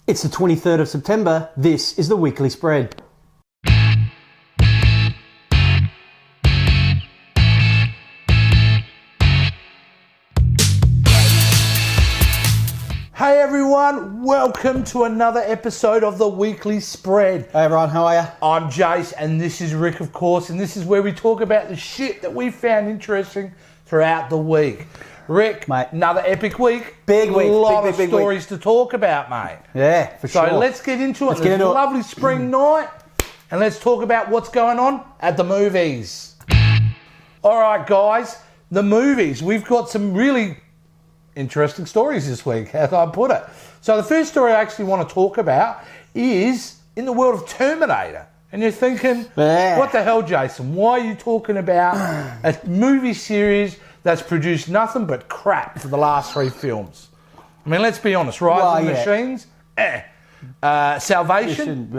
It's the 23rd of September. This is the Weekly Spread. Hey everyone, welcome to another episode of the Weekly Spread. Hey everyone, how are you? I'm Jace and this is Rick, of course, and this is where we talk about the shit that we found interesting throughout the week. Rick, mate, another epic week. Big week. A lot of big stories to talk about, mate. Yeah, for sure. So let's get into it. Let's get into a it. Lovely spring night, and let's talk about what's going on at the movies. All right, guys, the movies. We've got some really interesting stories this week, as I put it. So the first story I actually want to talk about is in the world of Terminator. And you're thinking, what the hell, Jason? Why are you talking about a movie series that's produced nothing but crap for the last 3 films? I mean, let's be honest. Rise of the Machines? Salvation?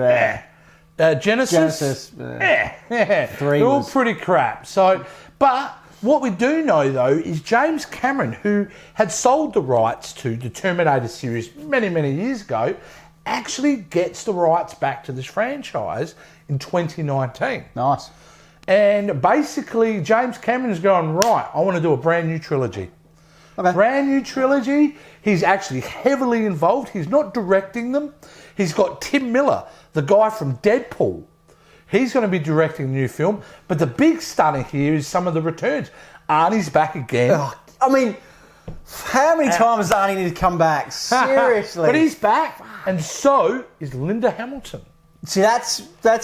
Genesis? They're all pretty crap. So, but what we do know, though, is James Cameron, who had sold the rights to the Terminator series many, many years ago, actually gets the rights back to this franchise in 2019. Nice. And basically, James Cameron's going, right, I want to do a brand new trilogy. Okay. Brand new trilogy. He's actually heavily involved. He's not directing them. He's got Tim Miller, the guy from Deadpool. He's going to be directing the new film. But the big stunner here is some of the returns. Arnie's back again. Oh, I mean, how many times does Arnie need to come back? Seriously. But he's back, and so is Linda Hamilton. See, that's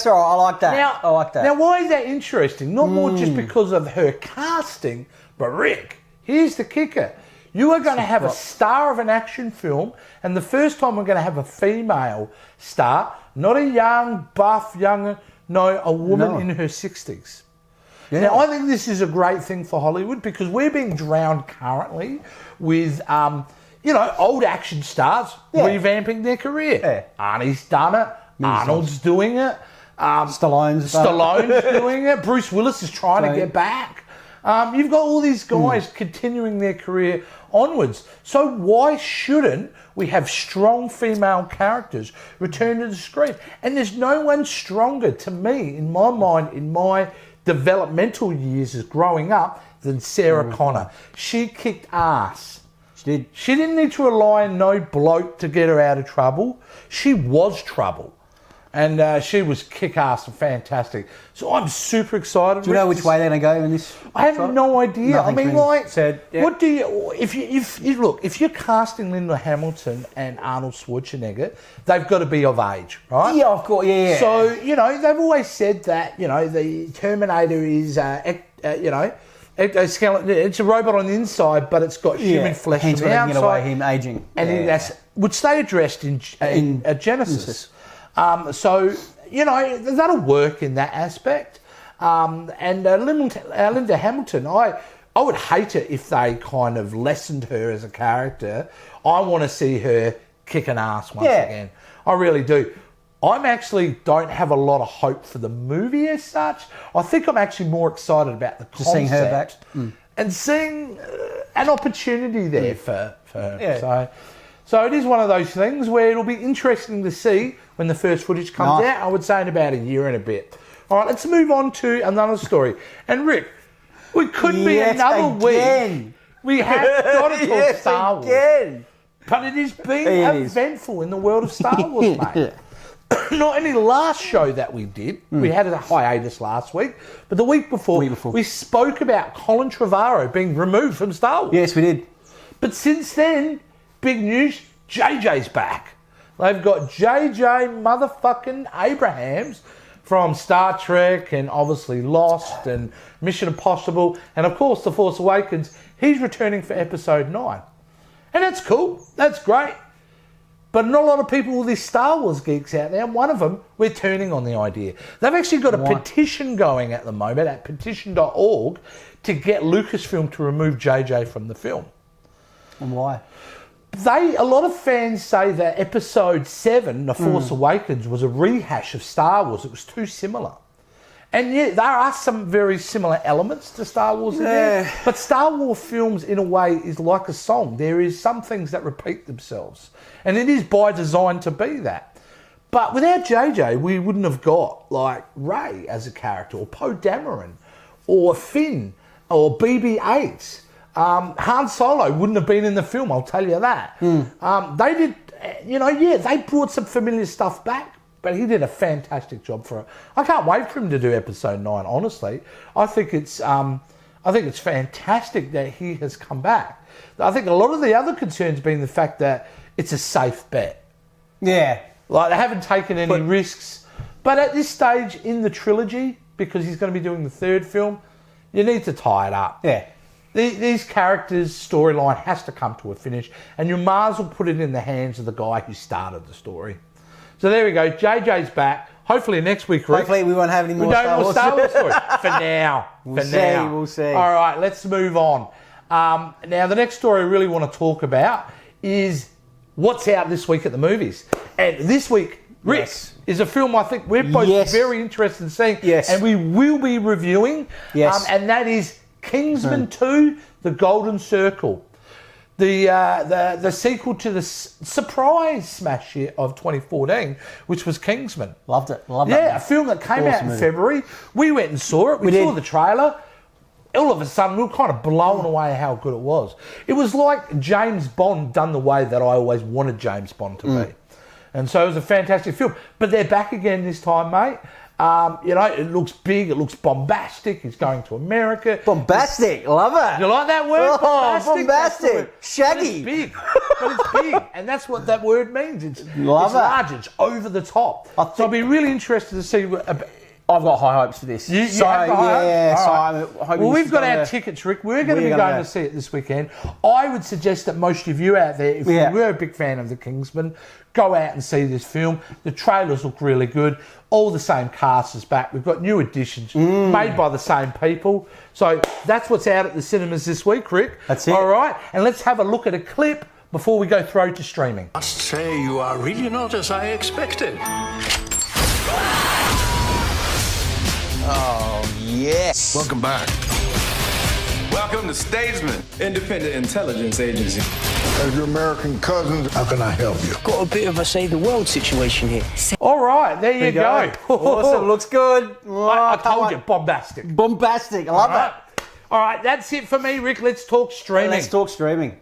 all right. I like that. I like that. Now, why is that interesting? Not more just because of her casting, but Rick, here's the kicker. You are going to have a star of an action film, and the first time we're going to have a female star, not a young, buff, a woman in her 60s. Yeah. Now, I think this is a great thing for Hollywood because we're being drowned currently with, old action stars revamping their career. Yeah. Arnie's done it. Arnold's doing it. Stallone's doing it. Bruce Willis is trying to get back. You've got all these guys continuing their career onwards. So why shouldn't we have strong female characters return to the screen? And there's no one stronger to me, in my mind, in my developmental years as growing up, than Sarah Connor. She kicked ass. She did. She didn't need to rely on no bloke to get her out of trouble. She was trouble. And she was kick-ass and fantastic. So I'm super excited. Do you know which way they're going to go in this? I have no idea. Nothing's I mean, like, said, what do you? If you look, if you're casting Linda Hamilton and Arnold Schwarzenegger, they've got to be of age, right? Yeah, of course. Yeah. So they've always said that the Terminator is a skeleton. It's a robot on the inside, but it's got human flesh on the outside. Get away him aging, and that's which they addressed in Genesis. So, that'll work in that aspect. And Linda Hamilton, I would hate it if they kind of lessened her as a character. I want to see her kicking ass once again. I really do. I'm actually don't have a lot of hope for the movie as such. I think I'm actually more excited about the concept. Just seeing her back. And seeing an opportunity there for her. Yeah. So it is one of those things where it'll be interesting to see when the first footage comes out. I would say in about a year and a bit. All right, let's move on to another story. And Rick, we could be another week. We have got to talk Star Wars. But it has been eventful in the world of Star Wars, mate. Not only the last show that we did, we had a hiatus last week, but the week before, we spoke about Colin Trevorrow being removed from Star Wars. Yes, we did. But since then, big news, JJ's back. They've got JJ motherfucking Abrams from Star Trek and obviously Lost and Mission Impossible and of course The Force Awakens. He's returning for episode 9. And that's cool. That's great. But not a lot of people with these Star Wars geeks out there. And one of them, we're turning on the idea. They've actually got a petition going at the moment at petition.org to get Lucasfilm to remove JJ from the film. And why? A lot of fans say that episode 7, The Force Awakens, was a rehash of Star Wars. It was too similar. And yeah, there are some very similar elements to Star Wars in there. But Star Wars films, in a way, is like a song. There is some things that repeat themselves. And it is by design to be that. But without JJ, we wouldn't have got, like, Rey as a character, or Poe Dameron, or Finn, or BB-8. Han Solo wouldn't have been in the film, I'll tell you that. They did, they brought some familiar stuff back, but he did a fantastic job for it. I can't wait for him to do episode 9, honestly. I think it's fantastic that he has come back. I think a lot of the other concerns being the fact that it's a safe bet. Yeah. Like, they haven't taken any risks. But at this stage in the trilogy, because he's going to be doing the 3rd film, you need to tie it up. Yeah. These characters' storyline has to come to a finish, and you might as well put it in the hands of the guy who started the story. So there we go. JJ's back. Hopefully next week, Rick. Hopefully we won't have any more Star Wars stories. For now. We'll see. All right, let's move on. Now, the next story I really want to talk about is what's out this week at the movies. And this week, Rick, is a film I think we're both very interested in seeing. Yes. And we will be reviewing. Yes. And that is Kingsman 2, The Golden Circle. The sequel to the surprise smash hit of 2014, which was Kingsman. Loved it. Yeah, a film that came out in February. We went and saw it. We saw the trailer. All of a sudden, we were kind of blown away how good it was. It was like James Bond done the way that I always wanted James Bond to be. And so it was a fantastic film. But they're back again this time, mate. It looks big, it looks bombastic. He's going to America. Bombastic, love it. You like that word? Oh, bombastic. Shaggy. But it's big. And that's what that word means. It's large, it's over the top. So I'll be really interested to see I've got high hopes for this. I'm hoping. Well, we've got our tickets, Rick. We're going to be going to see it this weekend. I would suggest that most of you out there, if you were a big fan of The Kingsman, go out and see this film. The trailers look really good. All the same cast is back. We've got new additions made by the same people. So that's what's out at the cinemas this week, Rick. That's it. All right. And let's have a look at a clip before we go through to streaming. I must say, you are really not as I expected. Oh, yes. Welcome back. Welcome to Statesman, independent intelligence agency. As your American cousins, how can I help you? Got a bit of a save the world situation here. All right, there you go. Awesome, looks good. I told you, bombastic. Bombastic, I love it. All right, that's it for me, Rick. Let's talk streaming. Let's talk streaming.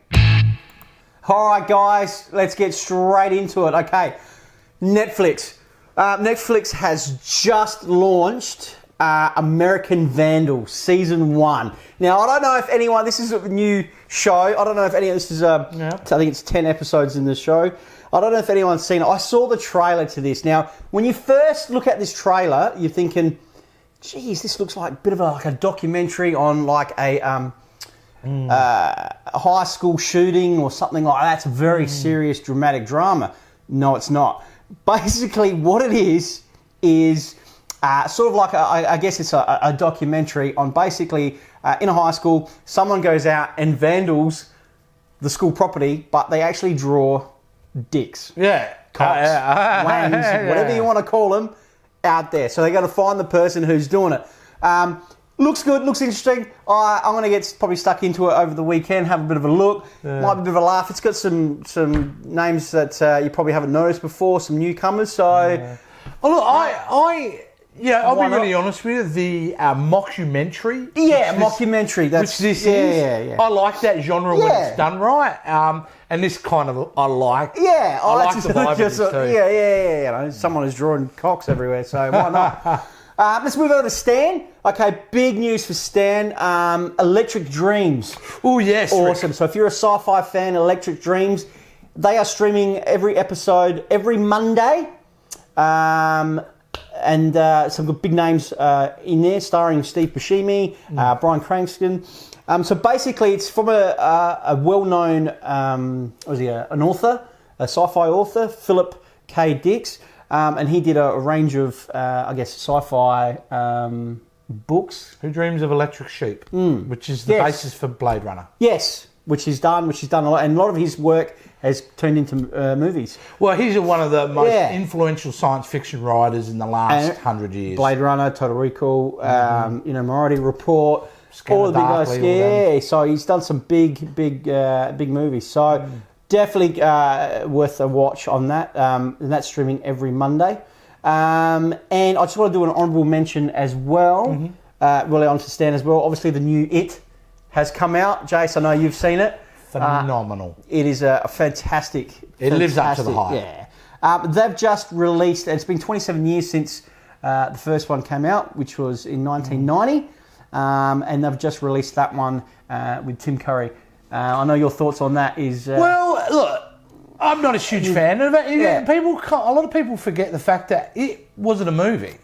All right, guys, let's get straight into it. Okay, Netflix. Netflix has just launched American Vandal Season 1. Now, I don't know if anyone, this is a new show. I don't know if any of this is, I think it's 10 episodes in the show. I don't know if anyone's seen it. I saw the trailer to this. Now, when you first look at this trailer, you're thinking, geez, this looks like a bit of a documentary on like a high school shooting or something like that. It's a very serious, dramatic drama. No, it's not. Basically, what it is sort of like, I guess it's a documentary on basically in a high school, someone goes out and vandals the school property, but they actually draw dicks. Yeah. Cocks, wangs, whatever you want to call them, out there. So they got to find the person who's doing it. Looks good, looks interesting. I'm going to get probably stuck into it over the weekend, have a bit of a look. Might be a bit of a laugh. It's got some names that you probably haven't noticed before, some newcomers. So, Oh, look, I'll be really honest with you. The mockumentary. Yeah, mockumentary. That's which this is. I like that genre when it's done right. And this kind of I like. Yeah, I like the vibe of this too. Yeah. You know, someone is drawing cocks everywhere, so why not? Let's move over to Stan. Okay, big news for Stan. Electric Dreams. Oh yes, awesome. Rick. So if you're a sci-fi fan, Electric Dreams, they are streaming every episode every Monday. And some good big names in there, starring Steve Buscemi, Bryan Cranston. So basically, it's from a well-known, an author, a sci-fi author, Philip K. Dick, and he did a range of, sci-fi books. Who Dreams of Electric Sheep, which is the basis for Blade Runner. Yes. which he's done a lot, and a lot of his work has turned into movies. Well, he's one of the most influential science fiction writers in the last 100 years. Blade Runner, Total Recall, Minority Report, all the big guys. Yeah, so he's done some big movies. So definitely worth a watch on that. And that's streaming every Monday. And I just want to do an honourable mention as well. Really understand as well. Obviously, the new It has come out. Jace, I know you've seen it. Phenomenal. It is a fantastic. It lives up to the hype. Yeah. They've just released. It's been 27 years since the first one came out, which was in 1990, and they've just released that one with Tim Curry. I know your thoughts on that is. Well, look. I'm not a huge fan of it. Yeah. A lot of people forget the fact that it wasn't a movie.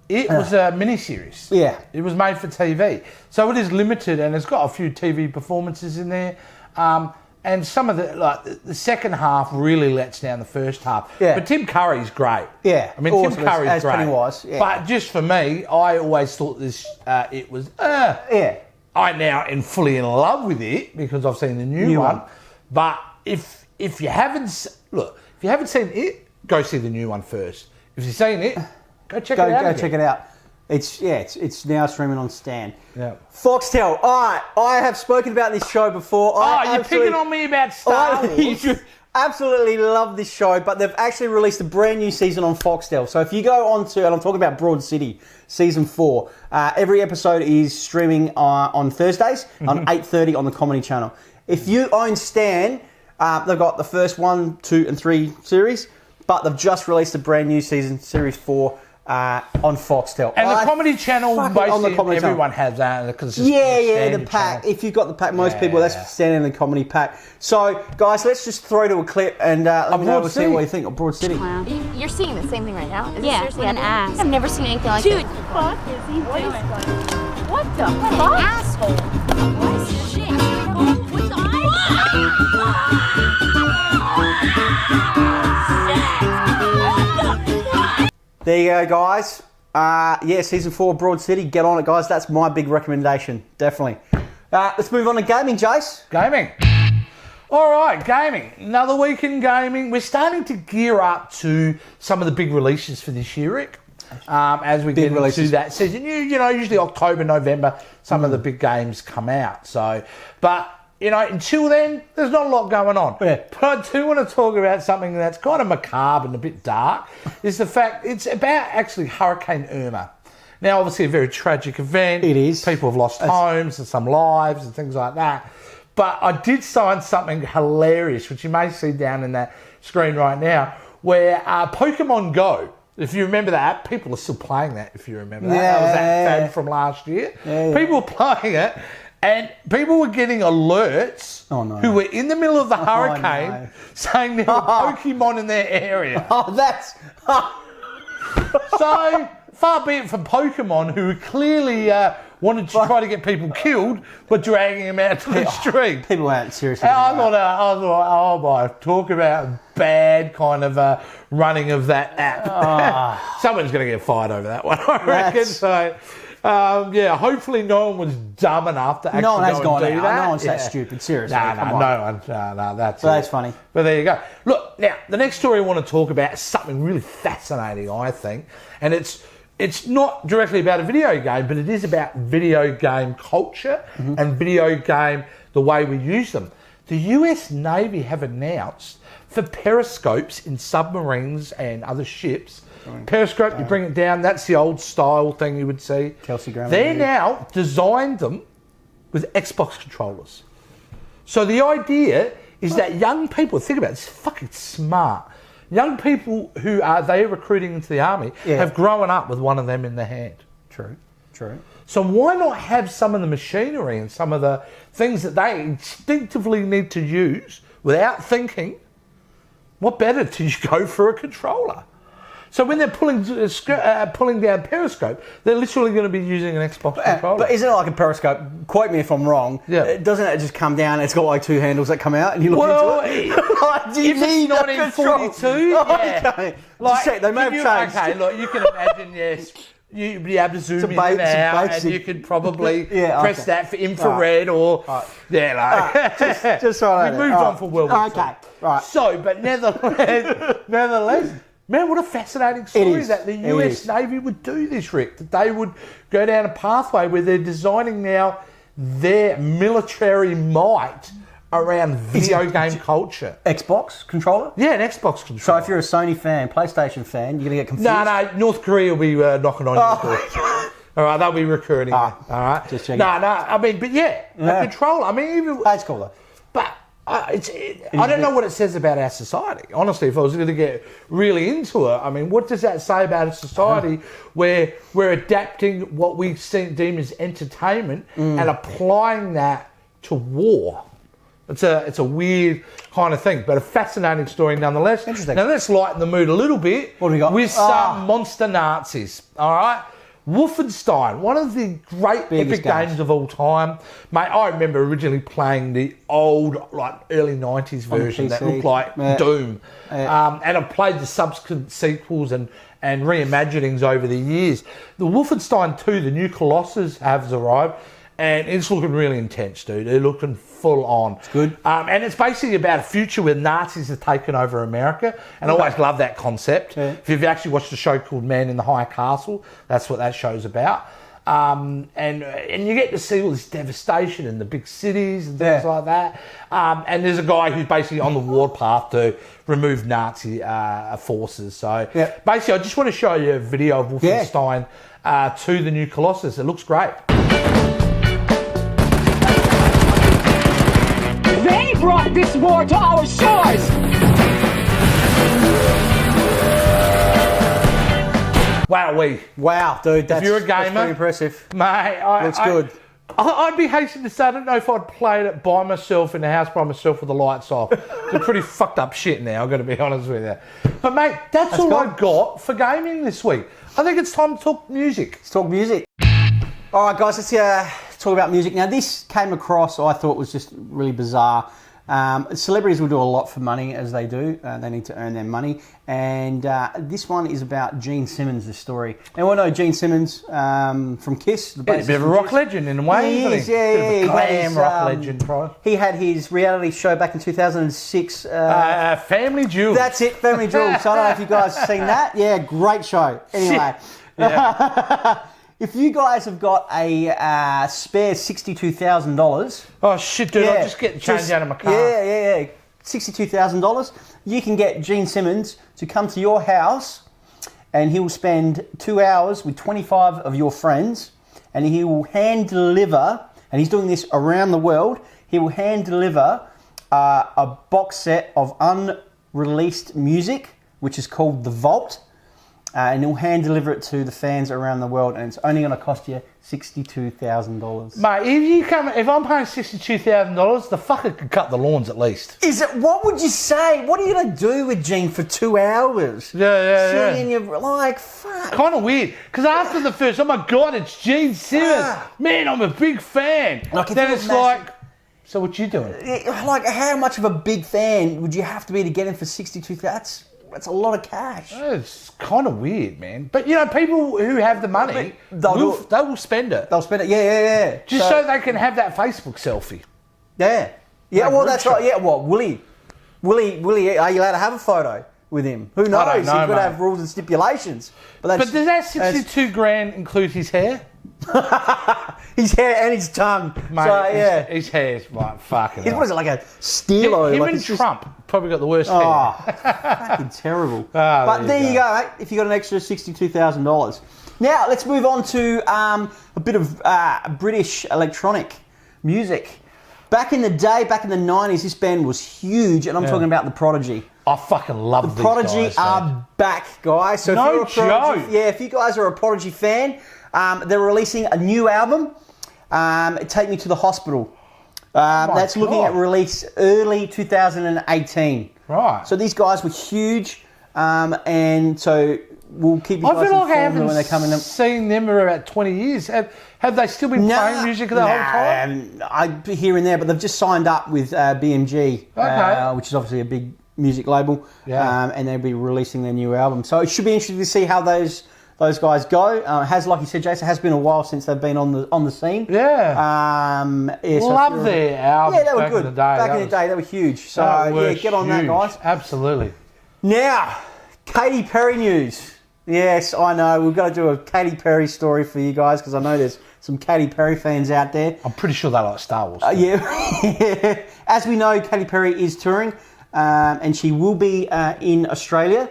It was a miniseries. Yeah. It was made for TV. So it is limited, and it's got a few TV performances in there. And some of the second half really lets down the first half. Yeah. But Tim Curry's great. Yeah. I mean, awesome. Tim Curry's as great. Pennywise. Yeah. But just for me, I always thought it was. Yeah. I now am fully in love with it because I've seen the new one. But if you haven't seen it, go see the new one first. If you've seen it, go check it out. Go check it out. It's now streaming on Stan. Yeah. Foxtel. All right, I have spoken about this show before. You're picking on me about Star Wars. Absolutely love this show, but they've actually released a brand new season on Foxtel. So if you go on to, and I'm talking about Broad City, season 4, every episode is streaming on Thursdays on 8:30 on the Comedy Channel. If you own Stan, they've got the first 1, 2, and 3 series, but they've just released a brand new season, series 4, on Foxtel. And the Comedy Channel, basically everyone has that. The pack. If you've got the pack, most people, that's standing in the comedy pack. So, guys, let's just throw to a clip and let me know see what you think of Broad City. You're seeing the same thing right now? Is Yeah, this an ass. I've never seen anything like Dude, it. fuck is he doing? What the fuck? An asshole. What is shit? What's the There you go, guys. Season 4 Broad City. Get on it, guys. That's my big recommendation. Definitely. Let's move on to gaming, Jace. Gaming. All right, gaming. Another week in gaming. We're starting to gear up to some of the big releases for this year, Rick. As we get into that season. Usually October, November, some of the big games come out. So, but until then, there's not a lot going on. Yeah. But I do want to talk about something that's kind of macabre and a bit dark, is the fact it's about actually Hurricane Irma. Now, obviously a very tragic event. It is. People have lost homes and some lives and things like that. But I did find something hilarious, which you may see down in that screen right now, where Pokemon Go, if you remember that, people are still playing that, if you remember that. That was that fad from last year. Yeah. People were playing it. And people were getting alerts who were in the middle of the hurricane saying there were Pokemon in their area. That's... So, far be it from Pokemon, who clearly wanted to try to get people killed, but dragging them out to the street. People weren't seriously. And I thought, oh my, talk about bad kind of running of that app. Someone's going to get fired over that one, I reckon. So... hopefully no one was dumb enough to actually no one has go and do that. No one's that stupid, seriously. That's funny. But there you go. Look, now, the next story I want to talk about is something really fascinating, I think. And it's not directly about a video game, but it is about video game culture and video game, the way we use them. The US Navy have announced for periscopes in submarines and other ships. Periscope, you bring it down, that's the old style thing you would see. Kelsey Grammer. They now designed them with Xbox controllers. So the idea is that young people, think about it, it's fucking smart. Young people who they are recruiting into the army have grown up with one of them in their hand. True. So why not have some of the machinery and some of the things that they instinctively need to use without thinking? What better to go for a controller? So when they're pulling down Periscope, they're literally going to be using an Xbox controller. But isn't it like a Periscope? Quote me if I'm wrong. Yeah. Doesn't it just come down? It's got like 2 handles that come out, and you look into it. If it's 1942, Okay. Like, just check, they may have changed. Okay, look, you can imagine, yes. you'd be able to zoom in ba- and it's a out, and basic- you could probably Yeah, press okay. that for infrared or Just so I we know. moved on for World War II. Okay, right. So, but nevertheless, man, what a fascinating story is. that the It US is. Navy would do this, Rick. That they would go down a pathway where they're designing now their military might around video game culture. Xbox controller? Yeah, an Xbox controller. So if you're a Sony fan, PlayStation fan, you're going to get confused? No, North Korea will be knocking on your door. All right, they'll be recruiting. All right, just checking. No, I mean, but yeah, a controller. I mean, even That's cool though. but I don't know what it says about our society. Honestly, if I was going to get really into it, I mean, what does that say about a society where we're adapting what we deem as entertainment and applying that to war? It's a weird kind of thing, but a fascinating story nonetheless. Interesting. Now let's lighten the mood a little bit. What do we got? With some monster Nazis. All right. Wolfenstein, one of the great Biggest epic games. games of all time. Mate, I remember originally playing the old, like, early 90s version that PC. looked like Yeah. Doom. And I've played the subsequent sequels and reimaginings over the years. The Wolfenstein 2, the new Colossus, has arrived, and it's looking really intense, dude. They're looking full on. It's good. And it's basically about a future where Nazis have taken over America, and I always love that concept. Yeah. If you've actually watched a show called Man in the High Castle, that's what that show's about. And you get to see all this devastation in the big cities and things like that. And there's a guy who's basically on the warpath to remove Nazi forces. So basically, I just want to show you a video of Wolfenstein 2, the new Colossus. It looks great. They brought this war to our shores! Wowee. Wow, dude, that's, you're a that's gamer, pretty impressive. Mate, Looks good. I'd be hastened to say, I don't know if I'd played it by myself in the house by myself with the lights off. It's pretty fucked up shit now, I've got to be honest with you. But mate, that's all I got for gaming this week. I think it's time to talk music. Let's talk music. All right, guys, let's talk about music. Now, this came across, I thought was just really bizarre. Celebrities will do a lot for money, as they do. They need to earn their money. And this one is about Gene Simmons, this story. And we know Gene Simmons from Kiss. The He's a bit of a rock legend in a way, He isn't is, he? yeah, Bit of a yeah. glam rock legend, bro. He had his reality show back in 2006. Family Jewels. That's it, Family Jewels. So I don't know if you guys have seen that. Yeah, great show. Anyway. If you guys have got a spare $62,000... Oh, shit, dude, I'll just get the change out of my car. Yeah. $62,000. You can get Gene Simmons to come to your house and he will spend 2 hours with 25 of your friends and he will hand deliver, and he's doing this around the world, he will hand deliver a box set of unreleased music, which is called The Vault. And he'll hand deliver it to the fans around the world, and it's only going to cost you $62,000. Mate, if I'm paying $62,000, the fucker could cut the lawns at least. Is it? What would you say? What are you going to do with Gene for 2 hours? Yeah. Sitting in your, like, fuck. Kind of weird, because after the first, oh my god, it's Gene Simmons. Man, I'm a big fan. Like, if then you're it's massive- like, so what you doing? Like, how much of a big fan would you have to be to get him for $62,000? That's a lot of cash. It's kind of weird, man. But you know, people who have the money, they will spend it. They'll spend it. Yeah. Just so they can have that Facebook selfie. Yeah. Like Well, that's Richard. right. Yeah. What, Willie? Are you allowed to have a photo with him? Who knows? I don't know, He could mate. have rules and stipulations. But But does that 62 grand include his hair? his hair and his tongue. Mate, so, yeah. his hair's like fucking. What is it, like a stilo? Him like, and it's just- Trump probably got the worst Oh, hair. fucking terrible. There There you you go, mate. If you got an extra $62,000. Now let's move on to a bit of British electronic music. Back in the day, back in the 90s, this band was huge, and I'm talking about the Prodigy. I fucking love these Prodigy guys, are man. back, guys. So No if you're a Prodigy, joke. yeah, if you guys are a Prodigy fan, they're releasing a new album. Take Me to the Hospital. That's looking at release early 2018. Right. So these guys were huge, and so we'll keep you guys I feel like I informed when they come in. haven't seen them for about 20 years. Have they still been playing music the whole time? I here and there, but they've just signed up with BMG, which is obviously a big music label, Yeah. and they'll be releasing their new album. So it should be interesting to see how those those guys go. Has, like you said, Jason, has been a while since they've been on the scene. Yeah. So Love their albums. Yeah, they were back good. In the day. Back in the day, they were huge. So yeah, get on that, guys. Absolutely. Now, Katy Perry news. Yes, I know. We've got to do a Katy Perry story for you guys because I know there's some Katy Perry fans out there. I'm pretty sure they like Star Wars. Yeah. As we know, Katy Perry is touring, and she will be in Australia,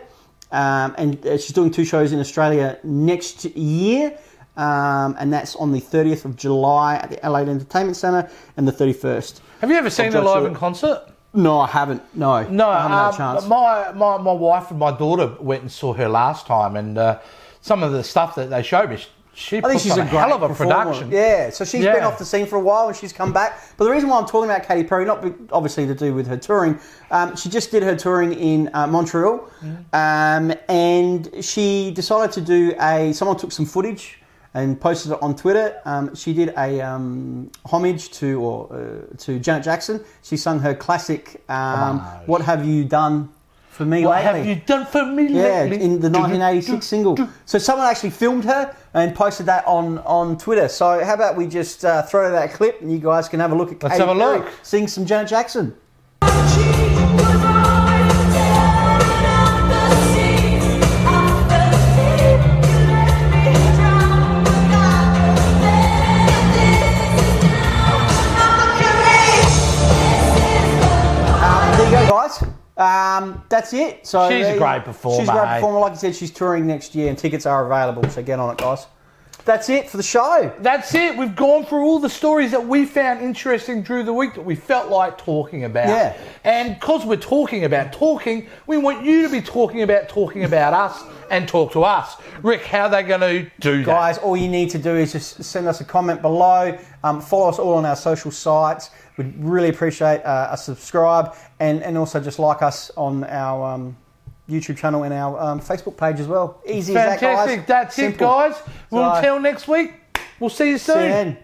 and she's doing 2 shows in Australia next year, and that's on the 30th of July at the Adelaide Entertainment Centre and the 31st. Have you ever seen her live in concert? No, I haven't. No, I haven't had a chance. My wife and my daughter went and saw her last time, and some of the stuff that they showed me, she puts on a hell of a production. Yeah, so she's been off the scene for a while and she's come back. But the reason why I'm talking about Katy Perry, not obviously to do with her touring, she just did her touring in Montreal, and she decided to do someone took some footage and posted it on Twitter. She did a homage to Janet Jackson. She sung her classic, What Have You Done For Me Lately? What have you done for me lately? Yeah, in the 1986 single. So someone actually filmed her and posted that on Twitter. So how about we just throw that clip and you guys can have a look at Let's Katy have a Perry look. sing some Janet Jackson. There you go, guys. That's it. So she's a great performer. She's a great performer. Like I said, she's touring next year and tickets are available. So get on it, guys. That's it for the show. That's it. We've gone through all the stories that we found interesting through the week that we felt like talking about. Yeah. And because we're talking about talking, we want you to be talking about us and talk to us. Rick, how are they going to do that? Guys, all you need to do is just send us a comment below. Follow us all on our social sites. We'd really appreciate a subscribe and also just like us on our YouTube channel and our Facebook page as well. Easy as that, guys. Fantastic. That's Simple. it, guys. Well, until next week, we'll see you soon. See you then.